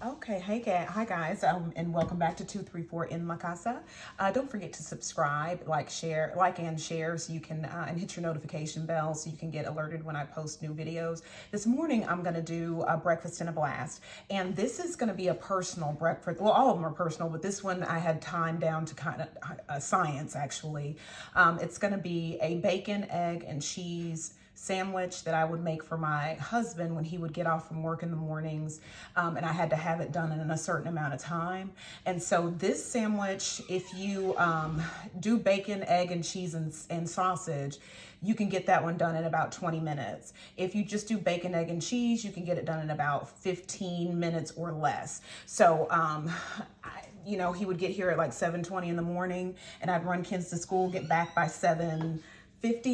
Okay, hey, hi guys, and welcome back to 234 En La Casa. Don't forget to subscribe, like and share, so you can and hit your notification bell so you can get alerted when I post new videos. This morning I'm going to do a breakfast and a blast, and this is going to be a personal breakfast. Well, all of them are personal, but this one I had time down to kind of science actually. It's going to be a bacon, egg, and cheese sandwich that I would make for my husband when he would get off from work in the mornings, and I had to have it done in a certain amount of time. And so this sandwich, if you do bacon, egg, and cheese and sausage, you can get that one done in about 20 minutes. If you just do bacon, egg, and cheese, you can get it done in about 15 minutes or less. So he would get here at like 7:20 in the morning, and I'd run kids to school, get back by 7:50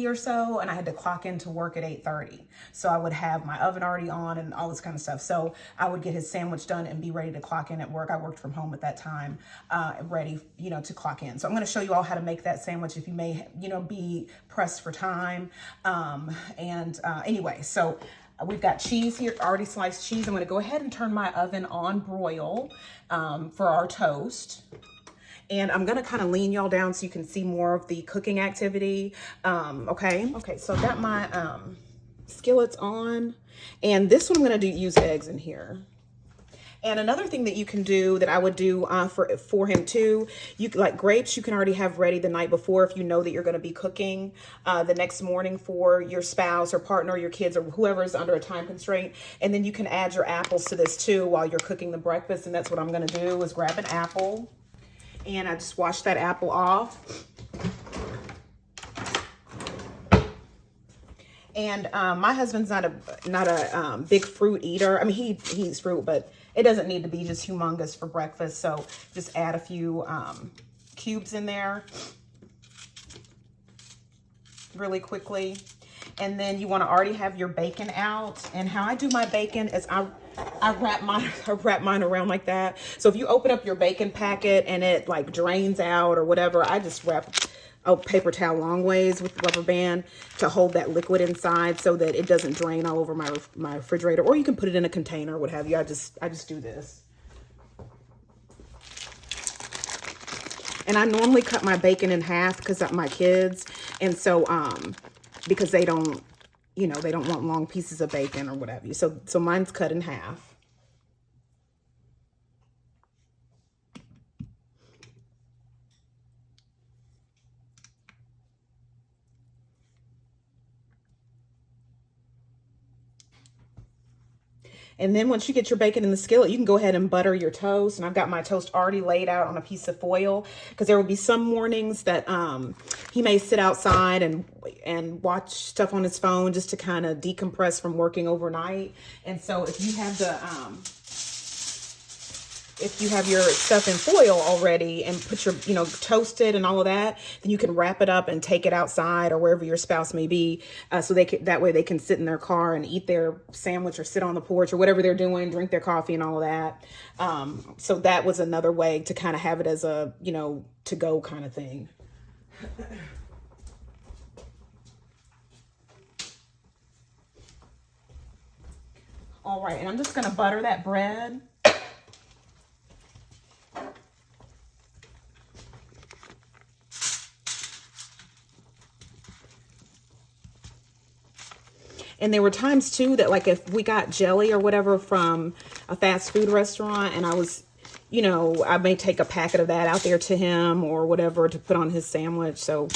or so, and I had to clock into work at 8:30. So I would have my oven already on and all this kind of stuff. So I would get his sandwich done and be ready to clock in at work. I worked from home at that time, ready, to clock in. So I'm going to show you all how to make that sandwich if you may, be pressed for time. Anyway, so we've got cheese here, already sliced cheese. I'm going to go ahead and turn my oven on broil for our toast. And I'm gonna kind of lean y'all down so you can see more of the cooking activity. Okay, so I've got my skillets on, and this one I'm gonna use eggs in here. And another thing that you can do, that I would do for him too, like grapes, you can already have ready the night before if you know that you're going to be cooking the next morning for your spouse or partner or your kids or whoever is under a time constraint. And then you can add your apples to this too while you're cooking the breakfast. And that's what I'm going to do, is grab an apple. And I just washed that apple off. And my husband's not a big fruit eater. I mean, he eats fruit, but it doesn't need to be just humongous for breakfast. So just add a few cubes in there really quickly. And then you want to already have your bacon out. And how I do my bacon is I wrap mine around like that. So if you open up your bacon packet and it like drains out or whatever, I just wrap a paper towel long ways with rubber band to hold that liquid inside so that it doesn't drain all over my refrigerator. Or you can put it in a container, what have you. I just do this. And I normally cut my bacon in half because of my kids. And so, because they don't want long pieces of bacon or whatever. So mine's cut in half. And then once you get your bacon in the skillet, you can go ahead and butter your toast. And I've got my toast already laid out on a piece of foil, because there will be some mornings that he may sit outside and watch stuff on his phone just to kind of decompress from working overnight. And so if you have your stuff in foil already and put your, toasted and all of that, then you can wrap it up and take it outside or wherever your spouse may be. So that way they can sit in their car and eat their sandwich or sit on the porch or whatever they're doing, drink their coffee and all of that. So that was another way to kind of have it as a, to go kind of thing. All right. And I'm just going to butter that bread. And there were times too that, like, if we got jelly or whatever from a fast food restaurant and I was, I may take a packet of that out there to him or whatever to put on his sandwich. So,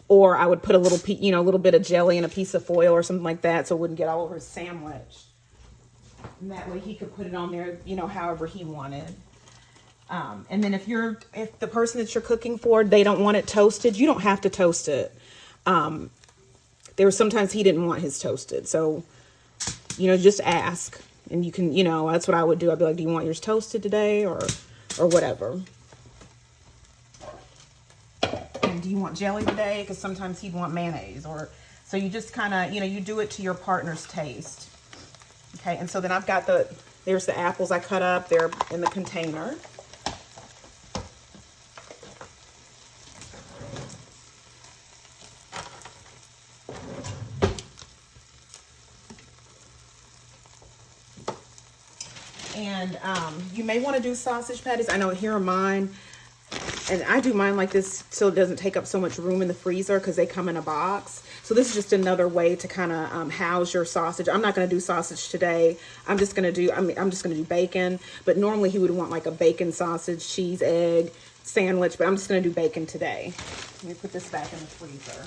or I would put a little bit of jelly in a piece of foil or something like that so it wouldn't get all over his sandwich. And that way he could put it on there, however he wanted. And then if the person that you're cooking for, they don't want it toasted, you don't have to toast it. There were sometimes he didn't want his toasted. So, just ask. And you can, that's what I would do. I'd be like, do you want yours toasted today or whatever? And do you want jelly today? Because sometimes he'd want mayonnaise. So you just kind of, you do it to your partner's taste. Okay, and so then I've got there's the apples I cut up. They're in the container. And you may want to do sausage patties. I know here are mine. And I do mine like this so it doesn't take up so much room in the freezer because they come in a box. So this is just another way to kind of house your sausage. I'm not going to do sausage today. I'm just going to do bacon. But normally he would want like a bacon, sausage, cheese, egg sandwich. But I'm just going to do bacon today. Let me put this back in the freezer.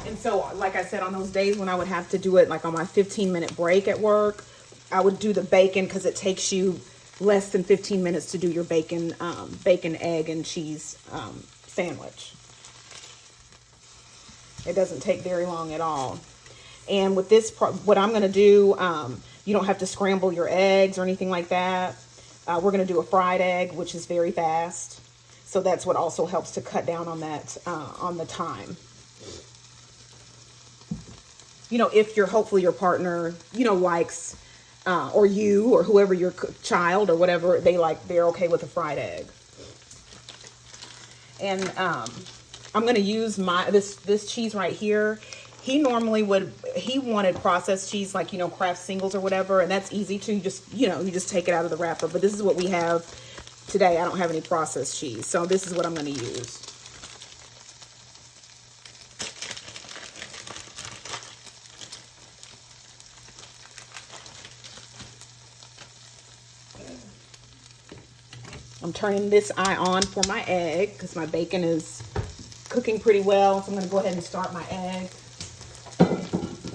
And so, like I said, on those days when I would have to do it like on my 15-minute break at work, I would do the bacon because it takes you less than 15 minutes to do your bacon, egg, and cheese sandwich. It doesn't take very long at all. And with this, what I'm going to do, you don't have to scramble your eggs or anything like that. We're going to do a fried egg, which is very fast. So that's what also helps to cut down on that, on the time. You know, if hopefully your partner, you know, likes, or you or whoever your child or whatever, they're okay with a fried egg. And I'm going to use this cheese right here. He wanted processed cheese, like, you know, Kraft singles or whatever. And that's easy too. You just take it out of the wrapper. But this is what we have today. I don't have any processed cheese. So this is what I'm going to use. I'm turning this eye on for my egg because my bacon is cooking pretty well. So I'm going to go ahead and start my egg,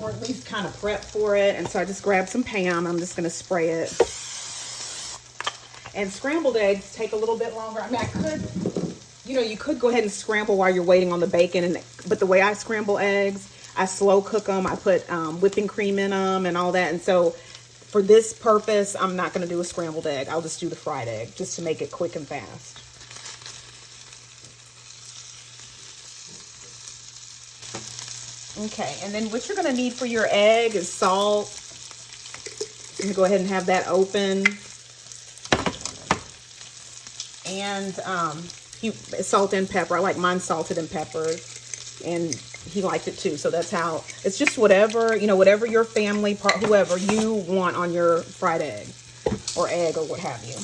or at least kind of prep for it. And so I just grabbed some Pam. I'm just going to spray it. And scrambled eggs take a little bit longer. I mean, you could go ahead and scramble while you're waiting on the bacon. But the way I scramble eggs, I slow cook them. I put whipping cream in them and all that. And so for this purpose, I'm not going to do a scrambled egg. I'll just do the fried egg just to make it quick and fast. Okay, and then what you're going to need for your egg is salt. I'm going to go ahead and have that open. And salt and pepper. I like mine salted and peppered. And he liked it too. So that's how, it's just whatever, whatever your family, whoever you want on your fried egg or what have you.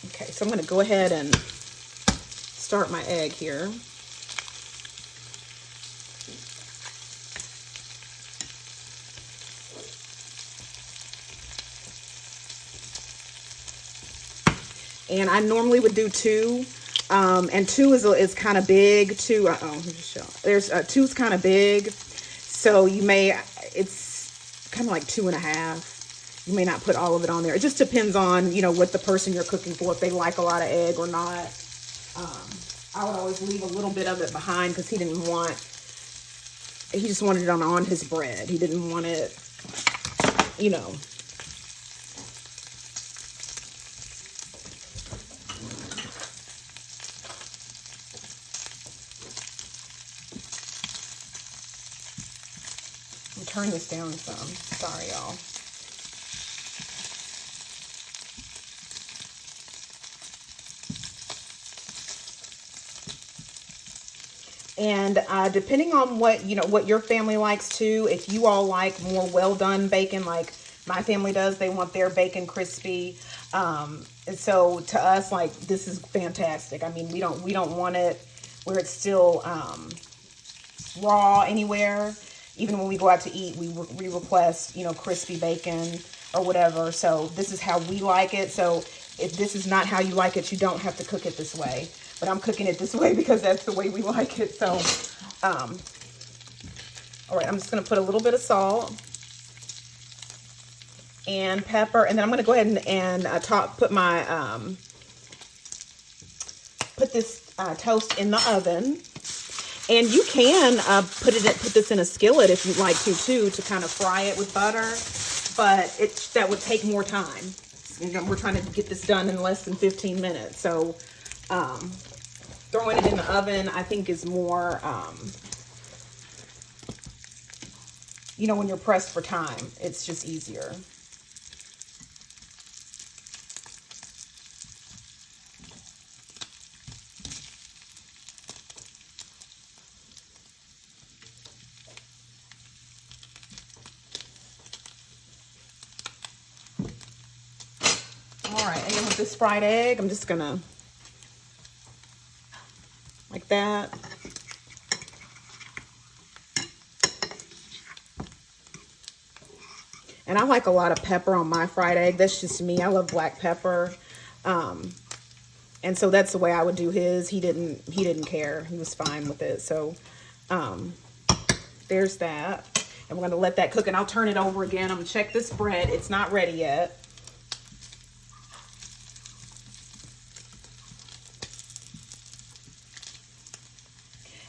Okay, so I'm going to go ahead and start my egg here. And I normally would do 2, and 2 is kind of big. 2, let me just show. There's 2's kind of big, so it's kind of like 2.5. You may not put all of it on there. It just depends on what the person you're cooking for, if they like a lot of egg or not. I would always leave a little bit of it behind because he just wanted it on his bread. He didn't want it, Turn this down some. Sorry, y'all. And depending on what your family likes too, if you all like more well done bacon, like my family does, they want their bacon crispy. And so to us, like, this is fantastic. I mean, we don't want it where it's still raw anywhere. Even when we go out to eat, we request, crispy bacon or whatever. So this is how we like it. So if this is not how you like it, you don't have to cook it this way. But I'm cooking it this way because that's the way we like it. So, all right, I'm just going to put a little bit of salt and pepper. And then I'm going to go ahead and put this toast in the oven. And you can put this in a skillet if you'd like to kind of fry it with butter, but that would take more time. We're trying to get this done in less than 15 minutes. So throwing it in the oven, I think, is more, when you're pressed for time, it's just easier. this fried egg. I'm just gonna, like that. And I like a lot of pepper on my fried egg. That's just me. I love black pepper. And so that's the way I would do his. He didn't care. He was fine with it. So there's that. And we're going to let that cook, and I'll turn it over again. I'm going to check this bread. It's not ready yet.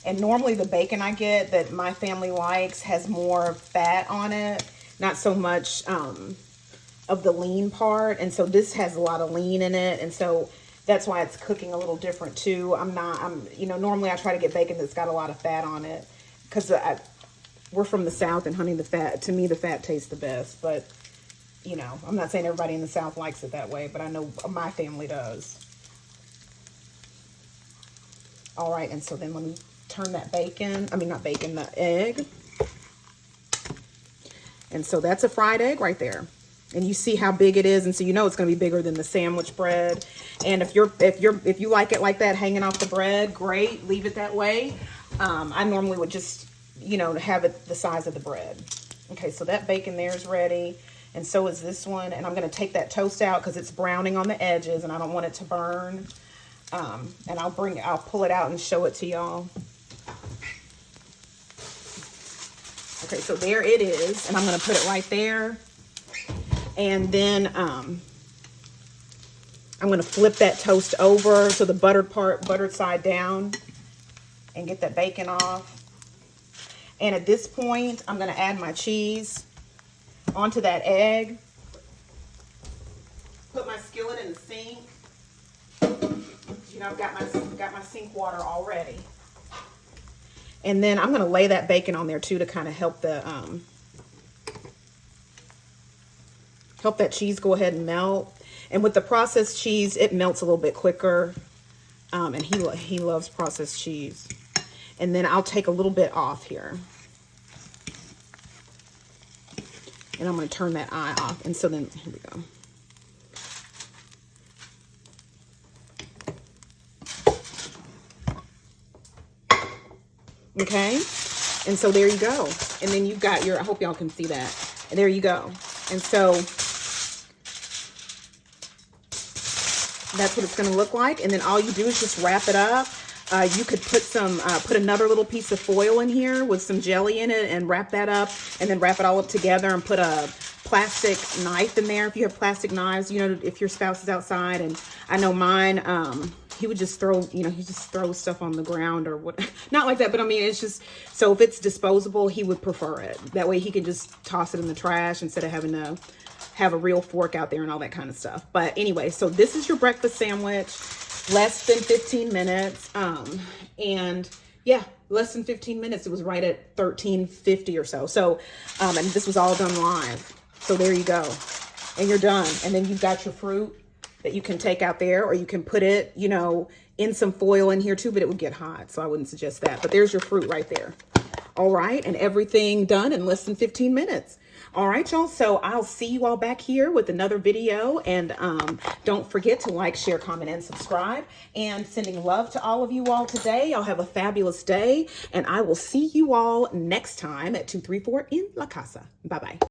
And normally the bacon I get that my family likes has more fat on it, not so much of the lean part. And so this has a lot of lean in it. And so that's why it's cooking a little different too. You know, normally I try to get bacon that's got a lot of fat on it because we're from the South, and honey, to me, the fat tastes the best. But, you know, I'm not saying everybody in the South likes it that way, but I know my family does. All right, and so then let me turn that the egg. And so that's a fried egg right there. And you see how big it is, and so you know it's going to be bigger than the sandwich bread. And if you like it like that, hanging off the bread, great, leave it that way. I normally would just, you know, have it the size of the bread. Okay, so that bacon there is ready, and so is this one. And I'm going to take that toast out because it's browning on the edges, and I don't want it to burn. And I'll pull it out and show it to y'all. Okay, so there it is, and I'm going to put it right there. And then I'm going to flip that toast over so the buttered side down, and get that bacon off. And at this point, I'm going to add my cheese onto that egg. Put my skillet in the sink. You know, I've got my sink water already. And then I'm going to lay that bacon on there too to kind of help that cheese go ahead and melt. And with the processed cheese, it melts a little bit quicker. And he loves processed cheese. And then I'll take a little bit off here. And I'm going to turn that eye off. And so then, here we go. Okay. And so there you go. And then you've got I hope y'all can see that. And there you go. And so that's what it's going to look like. And then all you do is just wrap it up. You could put another little piece of foil in here with some jelly in it and wrap that up, and then wrap it all up together and put a plastic knife in there. If you have plastic knives, you know, if your spouse is outside. And I know mine, he would just throw, you know, he just throws stuff on the ground or what, not like that, but I mean, it's just, so if it's disposable, he would prefer it. That way he can just toss it in the trash instead of having to have a real fork out there and all that kind of stuff. But anyway, so this is your breakfast sandwich. Less than 15 minutes. And yeah, less than 15 minutes. It was right at 13:50 or so. So, and this was all done live. So there you go. And you're done. And then you've got your fruit that you can take out there, or you can put it, you know, in some foil in here too, but it would get hot. So I wouldn't suggest that. But there's your fruit right there. All right. And everything done in less than 15 minutes. All right, y'all. So I'll see you all back here with another video. And don't forget to like, share, comment, and subscribe. And sending love to all of you all today. Y'all have a fabulous day. And I will see you all next time at 234 in La Casa. Bye-bye.